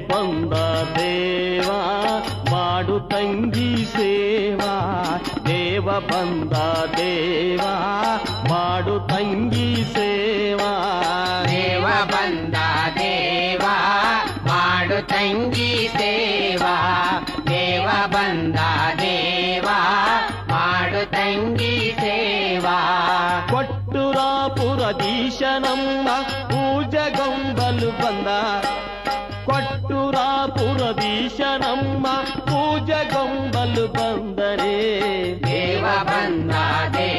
ಬಂದ ದೇವಾ ಮಾಡು ತಂಗಿ ಸೇವಾ ದೇವ ಬಂದ ದೇವಾ ಮಾಡು ತಂಗಿ ಸೇವಾ ದೇವ ಬಂದ ದೇವಾ ಮಾಡು ತಂಗಿ ಸೇವಾ ದೇವ ಬಂದ ದೇವಾ ಮಾಡು ತಂಗಿ ಸೇವಾ ಕೊಟ್ಟೂರಾಪುರದೀಶನಮ್ಮ ಪೂಜೆಗೊಂಬಲು ಬಂದ ಕೊಟ್ಟೂರಾಪುರದೀಶನಮ್ಮ ಪೂಜೆಗೊಂಬಲು ಬಂದರೆ ದೇವ ಬಂದ ದೇವ